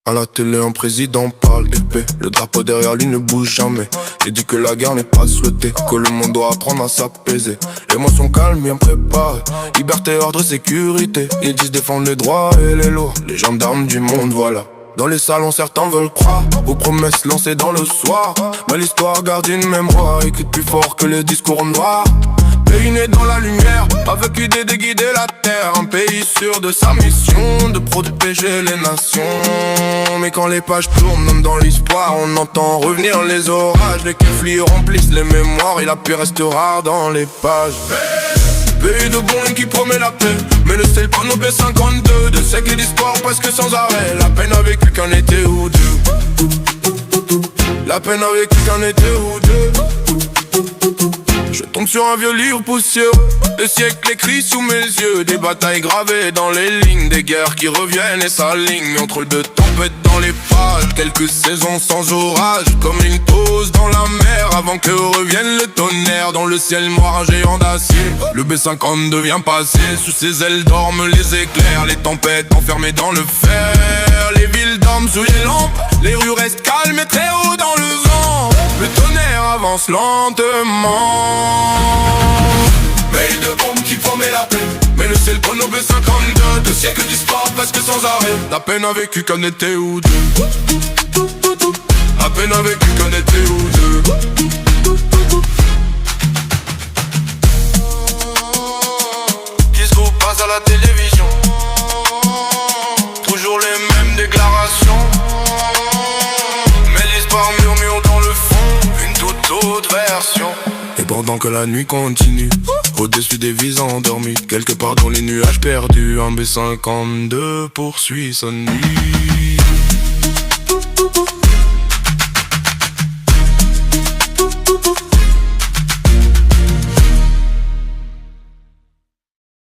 À la télé, un président parle épais. Le drapeau derrière lui ne bouge jamais. Il dit que la guerre n'est pas souhaitée, que le monde doit apprendre à s'apaiser. Émotions calmes, bien préparées. Liberté, ordre, sécurité. Ils disent défendre les droits et les lois. Les gendarmes du monde, voilà. Dans les salons, certains veulent croire aux promesses lancées dans le soir. Mais l'histoire garde une mémoire écrite plus fort que les discours noirs. Pays né dans la lumière, avec l'idée de guider la terre. Un pays sûr de sa mission, de protéger les nations. Mais quand les pages tournent, même dans l'espoir, on entend revenir les orages. Les conflits remplissent les mémoires et la paix reste rare dans les pages. Pays de bon qui promet la paix, mais ne scelle pas nos B52. De siècles d'histoire presque sans arrêt. La peine a vécu qu'un été ou deux. La peine a vécu qu'un été ou deux. Je tombe sur un vieux livre poussiéreux, des siècles écrits sous mes yeux. Des batailles gravées dans les lignes, des guerres qui reviennent et s'alignent. Entre deux tempêtes dans les pages, quelques saisons sans orage. Comme une pause dans la mer avant que revienne le tonnerre. Dans le ciel noir, un géant d'acier, le B-52 vient passer. Sous ses ailes dorment les éclairs, les tempêtes enfermées dans le fer. Les villes dorment sous les lampes, les rues restent calmes et très haut dans le vent. Le tonnerre avance lentement. Veille de bombe qui promet la paix, mais le ciel qu'on au B-52. Deux siècles d'histoire presque sans arrêt. La peine a vécu qu'un été ou deux. La peine a vécu qu'un été ou deux. Discours passe à la télévision, toujours les mêmes déclarations. Mais l'histoire murmure dans le fond une toute autre version. Et pendant que la nuit continue, au-dessus des vies endormies, quelque part dans les nuages perdus, un B-52 poursuit sa nuit.